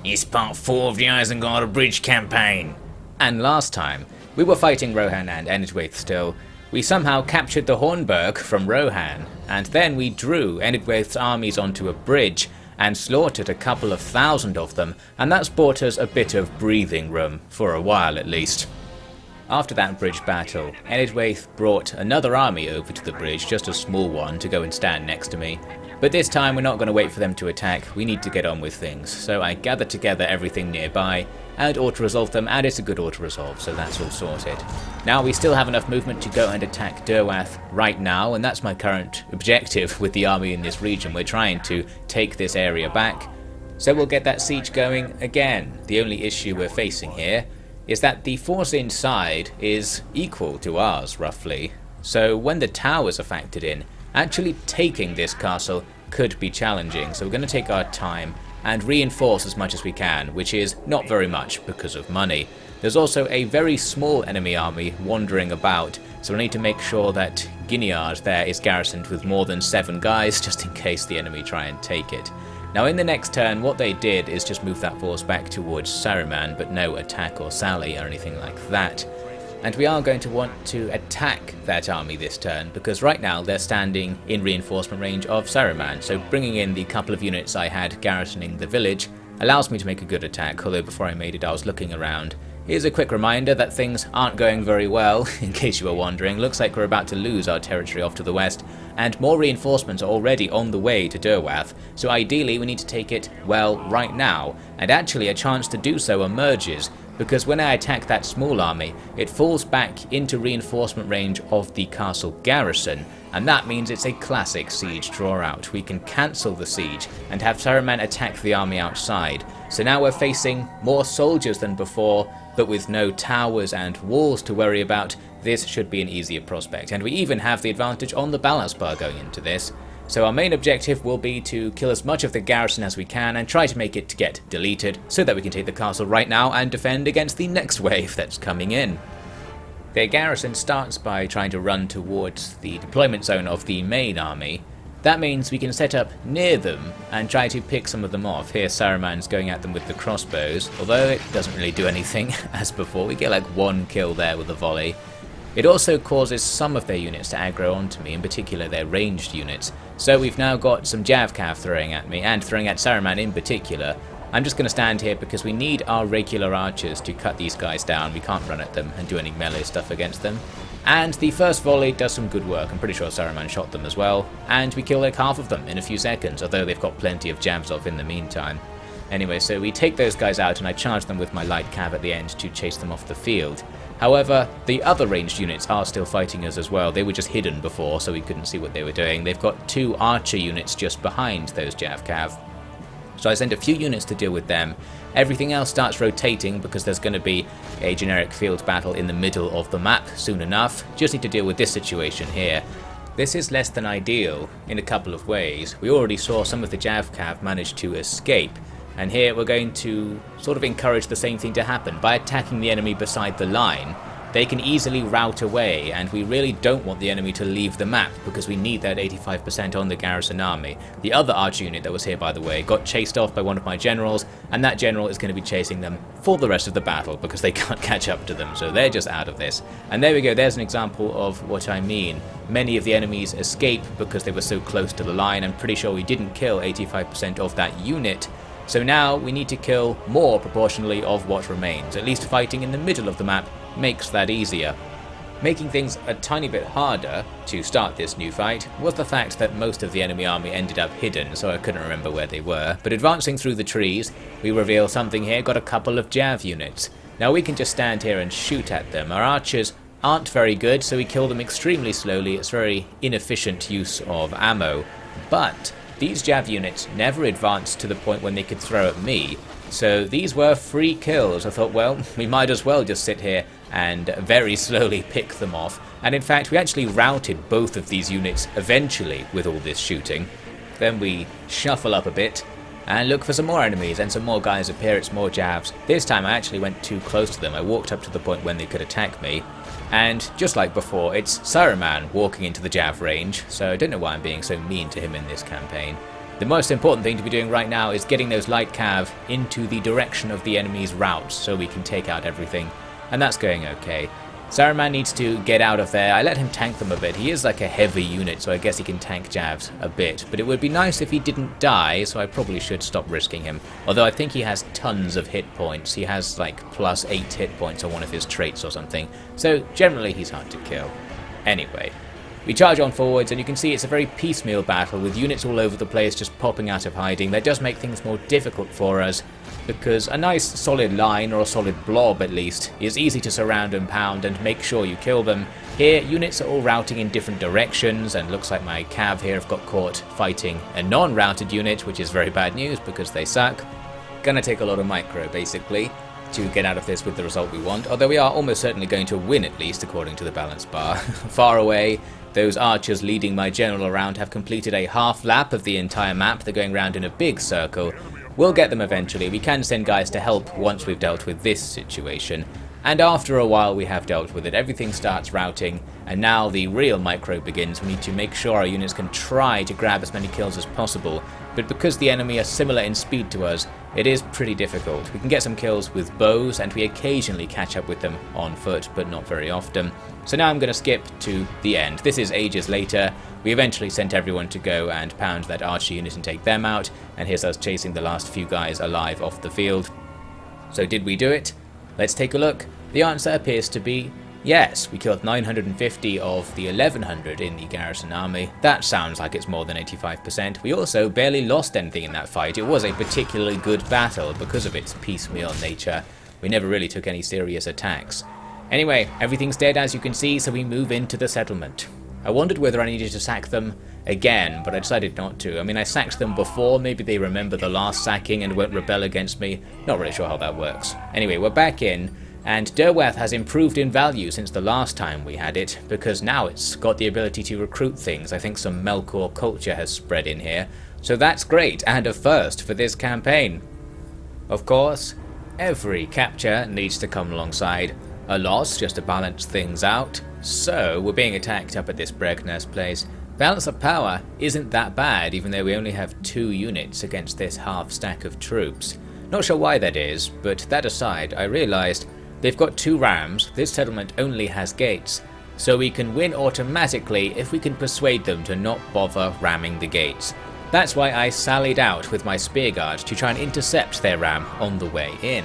It's part 4 of the Isengard Abridged campaign. And last time, we were fighting Rohan and Enedwaith still. We somehow captured the Hornburg from Rohan, and then we drew Enedwaith's armies onto a bridge and slaughtered a couple of thousand of them, and that's bought us a bit of breathing room, for a while at least. After that bridge battle, Enedwaith brought another army over to the bridge, just a small one, to go and stand next to me. But this time we're not going to wait for them to attack, we need to get on with things, so I gathered together everything nearby and auto-resolved them, and it's a good auto-resolve, so that's all sorted. Now we still have enough movement to go and attack Derwath right now, and that's my current objective with the army in this region. We're trying to take this area back, so we'll get that siege going again. The only issue we're facing here is that the force inside is equal to ours, roughly. So when the towers are factored in, actually taking this castle could be challenging, so we're going to take our time and reinforce as much as we can, which is not very much because of money. There's also a very small enemy army wandering about, so we need to make sure that Gineard there is garrisoned with more than 7 guys, just in case the enemy try and take it. Now in the next turn, what they did is just move that force back towards Saruman, but no attack or sally or anything like that. And we are going to want to attack that army this turn, because right now they're standing in reinforcement range of Saruman, so bringing in the couple of units I had garrisoning the village allows me to make a good attack, although before I made it I was looking around. Here's a quick reminder that things aren't going very well, in case you were wondering. Looks like we're about to lose our territory off to the west, and more reinforcements are already on the way to Derwath, so ideally we need to take it, well, right now, and actually a chance to do so emerges, because when I attack that small army, it falls back into reinforcement range of the castle garrison, and that means it's a classic siege draw out. We can cancel the siege and have Saruman attack the army outside. So now we're facing more soldiers than before, but with no towers and walls to worry about, this should be an easier prospect. And we even have the advantage on the balance bar going into this. So our main objective will be to kill as much of the garrison as we can and try to make it to get deleted so that we can take the castle right now and defend against the next wave that's coming in. Their garrison starts by trying to run towards the deployment zone of the main army. That means we can set up near them and try to pick some of them off. Here Saruman's going at them with the crossbows, although it doesn't really do anything as before. We get like 1 kill there with a volley. It also causes some of their units to aggro onto me, in particular their ranged units. So we've now got some Javcav throwing at me, and throwing at Saruman in particular. I'm just going to stand here because we need our regular archers to cut these guys down. We can't run at them and do any melee stuff against them. And the first volley does some good work. I'm pretty sure Saruman shot them as well. And we kill like half of them in a few seconds, although they've got plenty of Javs off in the meantime. Anyway, so we take those guys out and I charge them with my light cav at the end to chase them off the field. However, the other ranged units are still fighting us as well. They were just hidden before, so we couldn't see what they were doing. They've got 2 archer units just behind those Javcav. So I send a few units to deal with them. Everything else starts rotating because there's going to be a generic field battle in the middle of the map soon enough. Just need to deal with this situation here. This is less than ideal in a couple of ways. We already saw some of the Javcav manage to escape. And here we're going to sort of encourage the same thing to happen. By attacking the enemy beside the line, they can easily rout away, and we really don't want the enemy to leave the map because we need that 85% on the garrison army. The other archer unit that was here, by the way, got chased off by one of my generals, and that general is going to be chasing them for the rest of the battle because they can't catch up to them, so they're just out of this. And there we go, there's an example of what I mean. Many of the enemies escape because they were so close to the line. I'm pretty sure we didn't kill 85% of that unit. So now we need to kill more proportionally of what remains. At least fighting in the middle of the map makes that easier. Making things a tiny bit harder to start this new fight was the fact that most of the enemy army ended up hidden, so I couldn't remember where they were. But advancing through the trees, we reveal something here, got a couple of Jav units. Now we can just stand here and shoot at them. Our archers aren't very good, so we kill them extremely slowly. It's very inefficient use of ammo. But these Jav units never advanced to the point when they could throw at me, so these were free kills. I thought, well, we might as well just sit here and very slowly pick them off. And in fact, we actually routed both of these units eventually with all this shooting. Then we shuffle up a bit and look for some more enemies, and some more guys appear. It's more Javs. This time I actually went too close to them. I walked up to the point when they could attack me. And just like before, it's Saruman walking into the Jav range, so I don't know why I'm being so mean to him in this campaign. The most important thing to be doing right now is getting those light cav into the direction of the enemy's routes so we can take out everything, and that's going okay. Saruman needs to get out of there. I let him tank them a bit. He is like a heavy unit, so I guess he can tank jabs a bit, but it would be nice if he didn't die, so I probably should stop risking him. Although I think he has tons of hit points. He has like plus 8 hit points on one of his traits or something, so generally he's hard to kill. Anyway, we charge on forwards, and you can see it's a very piecemeal battle with units all over the place just popping out of hiding. That does make things more difficult for us, because a nice solid line, or a solid blob at least, is easy to surround and pound and make sure you kill them. Here, units are all routing in different directions, and looks like my cav here have got caught fighting a non-routed unit, which is very bad news because they suck. Gonna take a lot of micro, basically, to get out of this with the result we want, although we are almost certainly going to win at least, according to the balance bar. Far away, those archers leading my general around have completed a half lap of the entire map. They're going around in a big circle. We'll get them eventually. We can send guys to help once we've dealt with this situation. And after a while we have dealt with it, everything starts routing, and now the real micro begins. We need to make sure our units can try to grab as many kills as possible, but because the enemy are similar in speed to us, it is pretty difficult. We can get some kills with bows, and we occasionally catch up with them on foot, but not very often. So now I'm going to skip to the end. This is ages later. We eventually sent everyone to go and pound that archer unit and take them out, and here's us chasing the last few guys alive off the field. So did we do it? Let's take a look. The answer appears to be yes. We killed 950 of the 1100 in the garrison army. That sounds like it's more than 85%. We also barely lost anything in that fight. It was a particularly good battle because of its piecemeal nature. We never really took any serious attacks. Anyway, everything's dead as you can see, so we move into the settlement. I wondered whether I needed to sack them again, but I decided not to. I mean, I sacked them before, maybe they remember the last sacking and won't rebel against me. Not really sure how that works. Anyway, we're back in, and Derweth has improved in value since the last time we had it, because now it's got the ability to recruit things. I think some Melkor culture has spread in here, so that's great, and a first for this campaign. Of course, every capture needs to come alongside a loss just to balance things out. So, we're being attacked up at this Bregner's place. Balance of power isn't that bad, even though we only have 2 units against this half stack of troops. Not sure why that is, but that aside, I realised they've got 2 rams, this settlement only has gates, so we can win automatically if we can persuade them to not bother ramming the gates. That's why I sallied out with my spear guard to try and intercept their ram on the way in.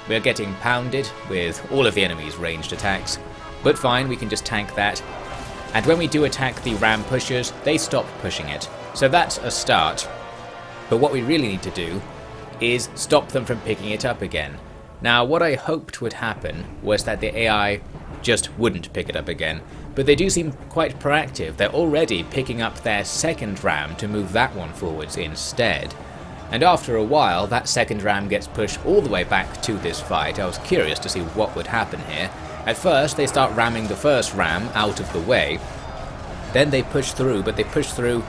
We are getting pounded with all of the enemy's ranged attacks, but fine, we can just tank that. And when we do attack the ram pushers, they stop pushing it. So that's a start. But what we really need to do is stop them from picking it up again. Now, what I hoped would happen was that the AI just wouldn't pick it up again, but they do seem quite proactive. They're already picking up their second ram to move that one forwards instead. And after a while, that second ram gets pushed all the way back to this fight. I was curious to see what would happen here. At first, they start ramming the first ram out of the way. Then they push through, but they push through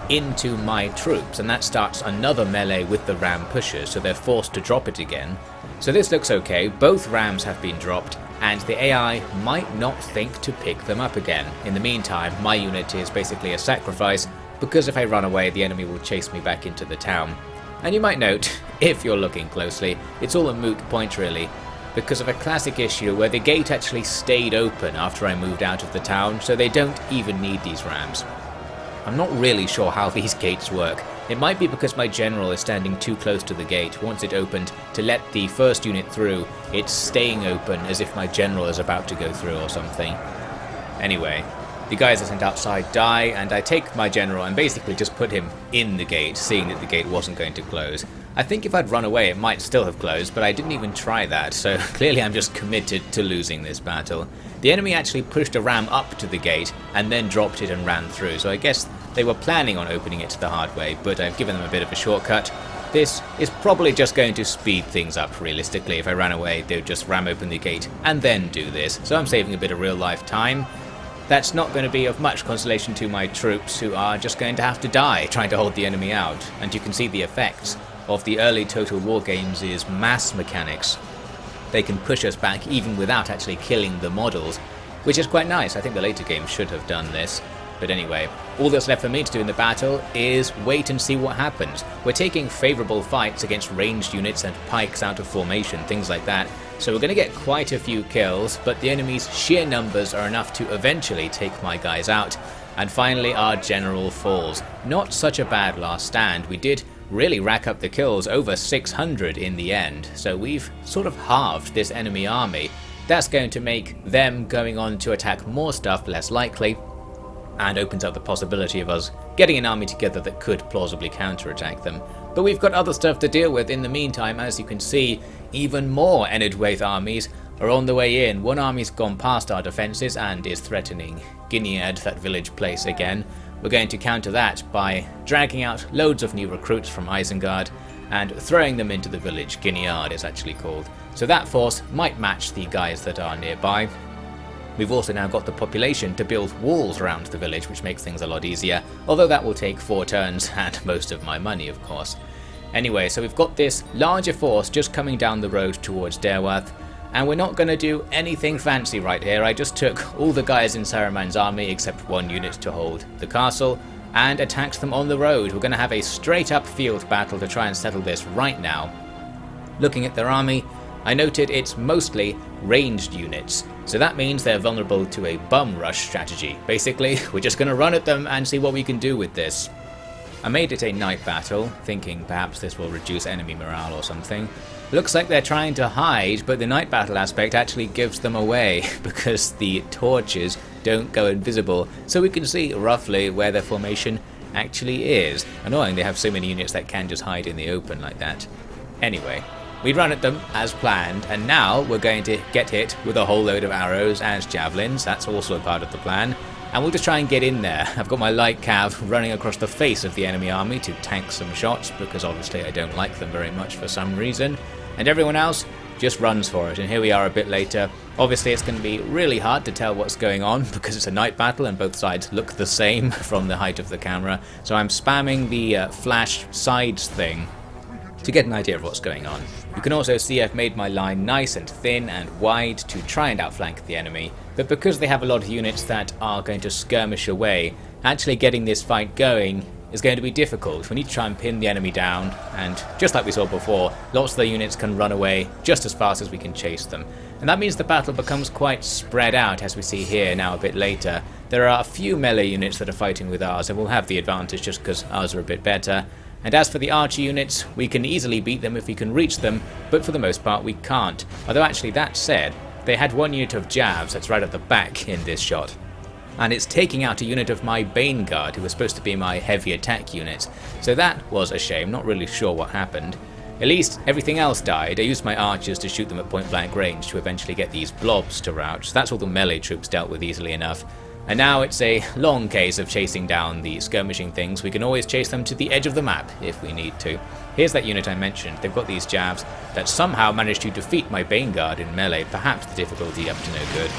into my troops, and that starts another melee with the ram pushers, so they're forced to drop it again. So this looks okay. Both rams have been dropped, and the AI might not think to pick them up again. In the meantime, my unit is basically a sacrifice, because if I run away, the enemy will chase me back into the town. And you might note, if you're looking closely, it's all a moot point really, because of a classic issue where the gate actually stayed open after I moved out of the town, so they don't even need these rams. I'm not really sure how these gates work. It might be because my general is standing too close to the gate. Once it opened to let the first unit through, it's staying open as if my general is about to go through or something. Anyway, the guys I sent outside die, and I take my general and basically just put him in the gate, seeing that the gate wasn't going to close. I think if I'd run away it might still have closed, but I didn't even try that, so clearly I'm just committed to losing this battle. The enemy actually pushed a ram up to the gate and then dropped it and ran through, so I guess they were planning on opening it the hard way, but I've given them a bit of a shortcut. This is probably just going to speed things up realistically. If I ran away, they would just ram open the gate and then do this, so I'm saving a bit of real life time. That's not going to be of much consolation to my troops, who are just going to have to die trying to hold the enemy out, and you can see the effects of the early Total War games is mass mechanics. They can push us back even without actually killing the models, which is quite nice. I think the later games should have done this. But anyway, all that's left for me to do in the battle is wait and see what happens. We're taking favourable fights against ranged units and pikes out of formation, things like that, so we're going to get quite a few kills, but the enemy's sheer numbers are enough to eventually take my guys out. And finally our general falls. Not such a bad last stand. We did really rack up the kills, over 600 in the end, so we've sort of halved this enemy army. That's going to make them going on to attack more stuff less likely, and opens up the possibility of us getting an army together that could plausibly counterattack them. But we've got other stuff to deal with in the meantime. As you can see, even more Enedwaith armies are on the way in. One army's gone past our defences and is threatening Gilead, that village place, again. We're going to counter that by dragging out loads of new recruits from Isengard and throwing them into the village. Gilead is actually called. So that force might match the guys that are nearby. We've also now got the population to build walls around the village, which makes things a lot easier, although that will take 4 turns and most of my money, of course. Anyway, so we've got this larger force just coming down the road towards Derwath, and we're not going to do anything fancy right here. I just took all the guys in Saruman's army except 1 unit to hold the castle and attacked them on the road. We're going to have a straight up field battle to try and settle this right now. Looking at their army, I noted it's mostly ranged units, so that means they're vulnerable to a bum rush strategy. Basically, we're just going to run at them and see what we can do with this. I made it a night battle, thinking perhaps this will reduce enemy morale or something. Looks like they're trying to hide, but the night battle aspect actually gives them away because the torches don't go invisible, so we can see roughly where their formation actually is. Annoying they have so many units that can just hide in the open like that. Anyway, we run at them as planned, and now we're going to get hit with a whole load of arrows and javelins. That's also part of the plan. And we'll just try and get in there. I've got my light cav running across the face of the enemy army to tank some shots, because obviously I don't like them very much for some reason. And everyone else just runs for it. And here we are a bit later. Obviously it's going to be really hard to tell what's going on because it's a night battle and both sides look the same from the height of the camera. So I'm spamming the flash sides thing to get an idea of what's going on. You can also see I've made my line nice and thin and wide to try and outflank the enemy, but because they have a lot of units that are going to skirmish away, actually getting this fight going is going to be difficult. We need to try and pin the enemy down, and just like we saw before, lots of the units can run away just as fast as we can chase them. And that means the battle becomes quite spread out, as we see here now a bit later. There are a few melee units that are fighting with ours, and we'll have the advantage just because ours are a bit better. And as for the archer units, we can easily beat them if we can reach them, but for the most part we can't. Although actually, that said, they had 1 unit of Javs that's right at the back in this shot. And it's taking out a unit of my Guard, who was supposed to be my heavy attack unit. So that was a shame, not really sure what happened. At least everything else died. I used my archers to shoot them at point blank range to eventually get these blobs to rout. So that's all the melee troops dealt with easily enough. And now it's a long case of chasing down the skirmishing things. We can always chase them to the edge of the map if we need to. Here's that unit I mentioned. They've got these Javs that somehow managed to defeat my Guard in melee, perhaps the difficulty up to no good.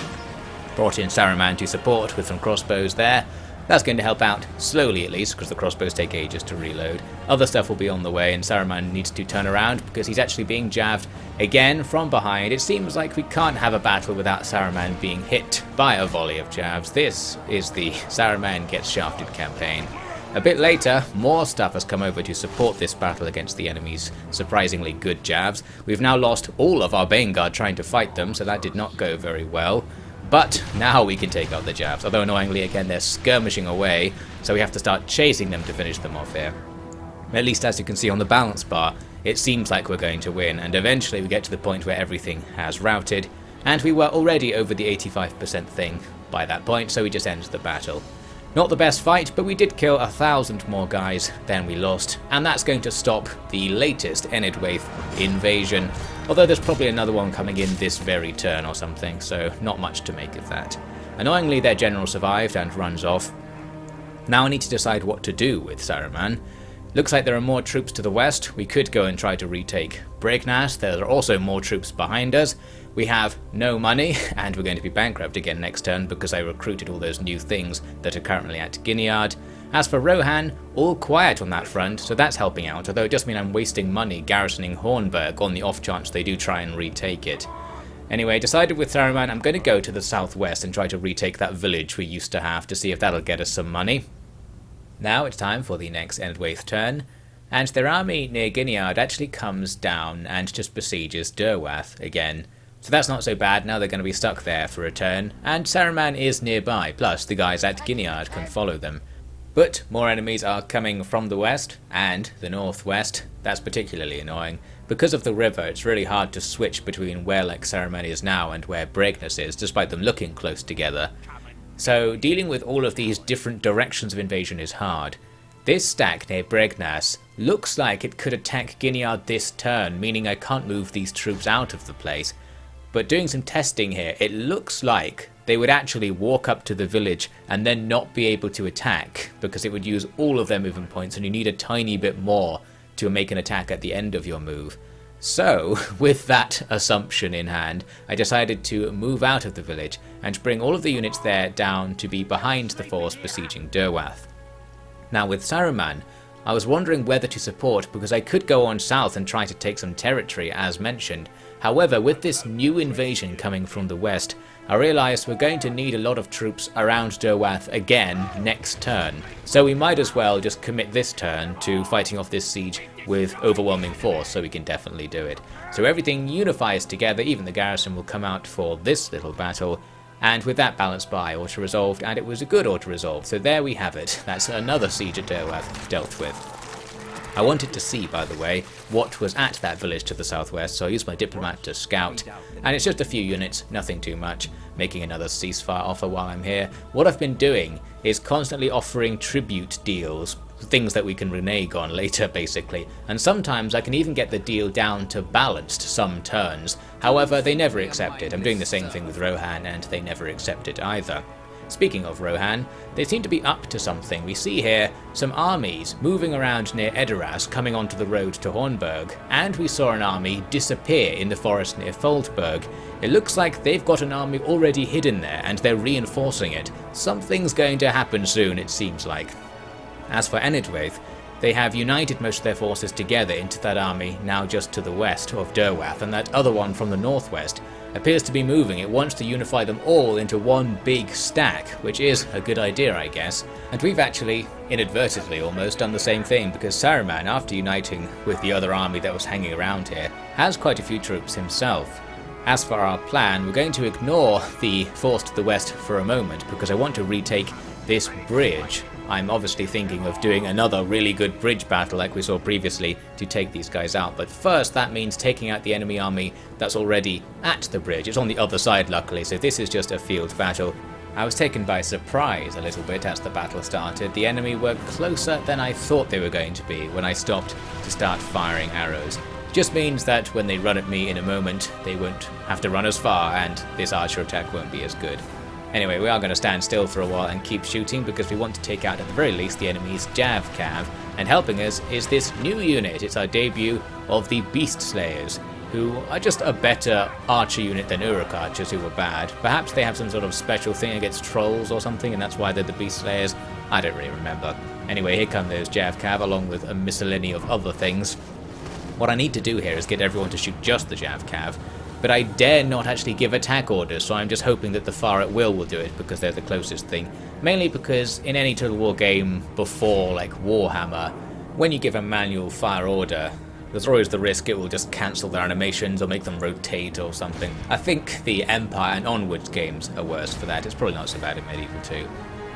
Brought in Saruman to support with some crossbows there. That's going to help out, slowly at least, because the crossbows take ages to reload. Other stuff will be on the way, and Saruman needs to turn around because he's actually being jabbed again from behind. It seems like we can't have a battle without Saruman being hit by a volley of jabs. This is the Saruman gets shafted campaign. A bit later, more stuff has come over to support this battle against the enemy's surprisingly good jabs. We've now lost all of our Guard trying to fight them, so that did not go very well. But now we can take out the Javs, although annoyingly again they're skirmishing away, so we have to start chasing them to finish them off here. At least as you can see on the balance bar, it seems like we're going to win, and eventually we get to the point where everything has routed, and we were already over the 85% thing by that point, so we just end the battle. Not the best fight, but we did kill 1,000 more guys than we lost, and that's going to stop the latest Enedwaith invasion, although there's probably another one coming in this very turn or something, so not much to make of that. Annoyingly, their general survived and runs off. Now I need to decide what to do with Saruman. Looks like there are more troops to the west. We could go and try to retake Breaknast. There are also more troops behind us. We have no money, and we're going to be bankrupt again next turn because I recruited all those new things that are currently at Gilead. As for Rohan, all quiet on that front, so that's helping out, although it does mean I'm wasting money garrisoning Hornburg on the off chance they do try and retake it. Anyway, decided with Saruman I'm going to go to the southwest and try to retake that village we used to have to see if that'll get us some money. Now it's time for the next Endwaith turn, and their army near Gineard actually comes down and just besieges Derwath again. So that's not so bad, now they're going to be stuck there for a turn, and Saruman is nearby, plus the guys at Gineard can follow them. But more enemies are coming from the west and the northwest. That's particularly annoying. Because of the river, it's really hard to switch between where Saruman is now and where Bregness is, despite them looking close together. So dealing with all of these different directions of invasion is hard. This stack near Bregness looks like it could attack Gineard this turn, meaning I can't move these troops out of the place. But doing some testing here, it looks like they would actually walk up to the village and then not be able to attack, because it would use all of their movement points and you need a tiny bit more to make an attack at the end of your move. So, with that assumption in hand, I decided to move out of the village and bring all of the units there down to be behind the force besieging Derwath. Now with Saruman, I was wondering whether to support because I could go on south and try to take some territory as mentioned. However, with this new invasion coming from the west, I realised we're going to need a lot of troops around Derwath again next turn. So we might as well just commit this turn to fighting off this siege with overwhelming force, so we can definitely do it. So everything unifies together, even the garrison will come out for this little battle. And with that balanced by auto-resolved, and it was a good auto-resolve, so there we have it. That's another siege at Derwath dealt with. I wanted to see, by the way, what was at that village to the southwest, so I used my diplomat to scout. And it's just a few units, nothing too much, making another ceasefire offer while I'm here. What I've been doing is constantly offering tribute deals, things that we can renege on later basically, and sometimes I can even get the deal down to balanced some turns. However, they never accept it. I'm doing the same thing with Rohan and they never accept it either. Speaking of Rohan, they seem to be up to something. We see here some armies moving around near Edoras coming onto the road to Hornburg, and we saw an army disappear in the forest near Foldburg. It looks like they've got an army already hidden there and they're reinforcing it. Something's going to happen soon, it seems like. As for Enedwaith, they have united most of their forces together into that army now just to the west of Derwath, and that other one from the northwest appears to be moving. It wants to unify them all into one big stack, which is a good idea, I guess. And we've actually, inadvertently almost, done the same thing, because Saruman, after uniting with the other army that was hanging around here, has quite a few troops himself. As for our plan, we're going to ignore the force to the west for a moment, because I want to retake this bridge. I'm obviously thinking of doing another really good bridge battle like we saw previously to take these guys out, but first that means taking out the enemy army that's already at the bridge. It's on the other side luckily, so this is just a field battle. I was taken by surprise a little bit as the battle started. The enemy were closer than I thought they were going to be when I stopped to start firing arrows. Just means that when they run at me in a moment, they won't have to run as far and this archer attack won't be as good. Anyway, we are going to stand still for a while and keep shooting because we want to take out at the very least the enemy's Jav Cav, and helping us is this new unit. It's our debut of the Beast Slayers, who are just a better archer unit than Uruk archers who were bad. Perhaps they have some sort of special thing against trolls or something and that's why they're the Beast Slayers. I don't really remember. Anyway, here come those Jav Cav along with a miscellany of other things. What I need to do here is get everyone to shoot just the Jav Cav, but I dare not actually give attack orders, so I'm just hoping that the Far at Will will do it because they're the closest thing. Mainly because in any Total War game before, like Warhammer, when you give a manual fire order, there's always the risk it will just cancel their animations or make them rotate or something. I think the Empire and onwards games are worse for that. It's probably not so bad in Medieval 2.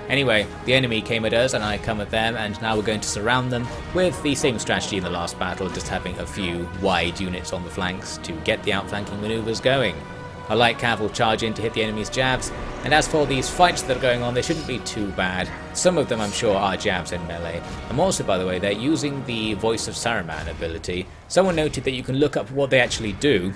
Anyway, the enemy came at us and I come at them, and now we're going to surround them with the same strategy in the last battle, just having a few wide units on the flanks to get the outflanking maneuvers going. A light cav will charge in to hit the enemy's jabs, and as for these fights that are going on, they shouldn't be too bad. Some of them I'm sure are jabs in melee. And also, by the way, they're using the Voice of Saruman ability. Someone noted that you can look up what they actually do,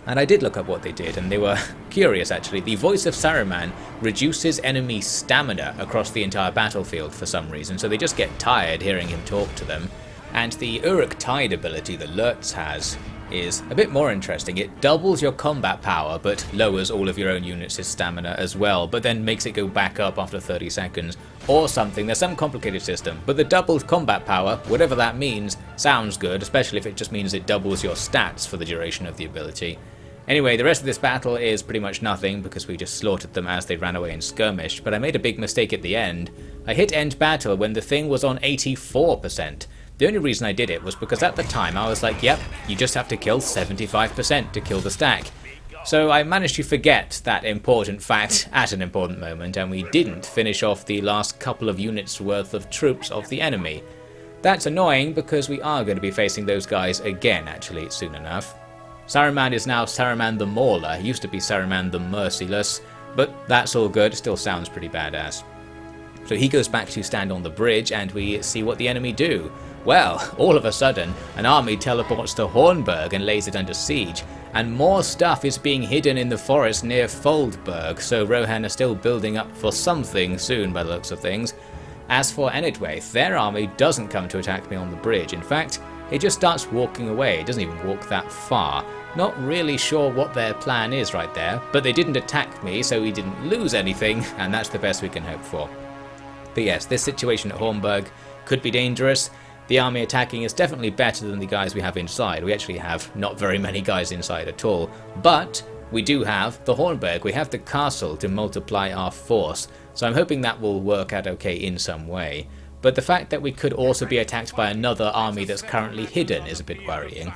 and I did look up what they did, and they were curious actually. The Voice of Saruman reduces enemy stamina across the entire battlefield for some reason, so they just get tired hearing him talk to them. And the Uruk Tide ability that Lurtz has is a bit more interesting. It doubles your combat power, but lowers all of your own units' stamina as well, but then makes it go back up after 30 seconds, or something. There's some complicated system, but the doubled combat power, whatever that means, sounds good, especially if it just means it doubles your stats for the duration of the ability. Anyway, the rest of this battle is pretty much nothing because we just slaughtered them as they ran away and skirmished, but I made a big mistake at the end. I hit end battle when the thing was on 84%. The only reason I did it was because at the time I was like, yep, you just have to kill 75% to kill the stack. So I managed to forget that important fact at an important moment, and we didn't finish off the last couple of units worth of troops of the enemy. That's annoying because we are going to be facing those guys again actually soon enough. Saruman is now Saruman the Mauler, he used to be Saruman the Merciless, but that's all good, still sounds pretty badass. So he goes back to stand on the bridge and we see what the enemy do. Well, all of a sudden, an army teleports to Hornburg and lays it under siege, and more stuff is being hidden in the forest near Foldburg, so Rohan are still building up for something soon by the looks of things. As for Enedwaith, their army doesn't come to attack me on the bridge. In fact, it just starts walking away. It doesn't even walk that far. Not really sure what their plan is right there, but they didn't attack me, so we didn't lose anything, and that's the best we can hope for. But yes, this situation at Hornburg could be dangerous. The army attacking is definitely better than the guys we have inside. We actually have not very many guys inside at all, but we do have the Hornburg, we have the castle to multiply our force, so I'm hoping that will work out okay in some way. But the fact that we could also be attacked by another army that's currently hidden is a bit worrying.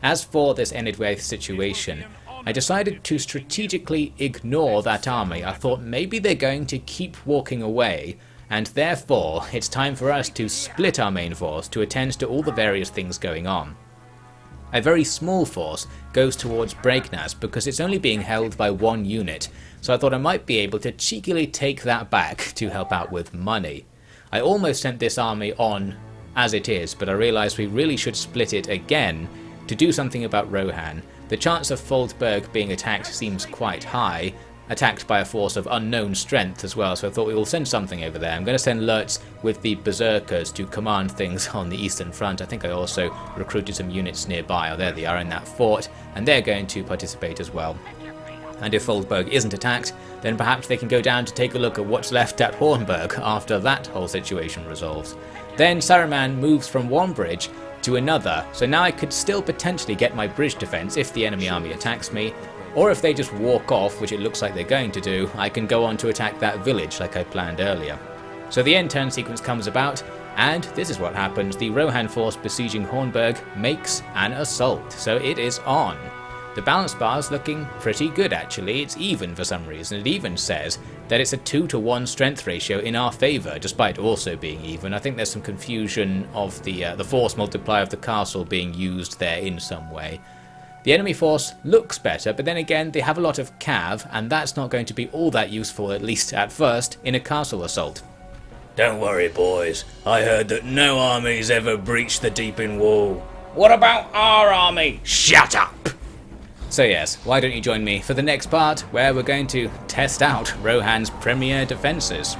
As for this Enedwaith situation, I decided to strategically ignore that army. I thought maybe they're going to keep walking away, and therefore it's time for us to split our main force to attend to all the various things going on. A very small force goes towards Breaknaz because it's only being held by one unit, so I thought I might be able to cheekily take that back to help out with money. I almost sent this army on as it is, but I realised we really should split it again to do something about Rohan. The chance of Foldburg being attacked seems quite high, attacked by a force of unknown strength as well, so I thought we will send something over there. I'm going to send Lurtz with the Berserkers to command things on the eastern front. I think I also recruited some units nearby. Oh, there they are in that fort, and they're going to participate as well. And if Foldburg isn't attacked, then perhaps they can go down to take a look at what's left at Hornburg after that whole situation resolves. Then Saruman moves from one bridge to another, so now I could still potentially get my bridge defense if the enemy army attacks me, or if they just walk off, which it looks like they're going to do, I can go on to attack that village like I planned earlier. So the end turn sequence comes about, and this is what happens. The Rohan force besieging Hornburg makes an assault, so it is on. The balance bar is looking pretty good actually. It's even for some reason. It even says that it's a 2-to-1 strength ratio in our favour, despite also being even. I think there's some confusion of the force multiplier of the castle being used there in some way. The enemy force looks better, but then again they have a lot of cav, and that's not going to be all that useful, at least at first, in a castle assault. Don't worry boys, I heard that no armies ever breached the Deeping Wall. What about our army? Shut up! So yes, why don't you join me for the next part where we're going to test out Rohan's premier defences.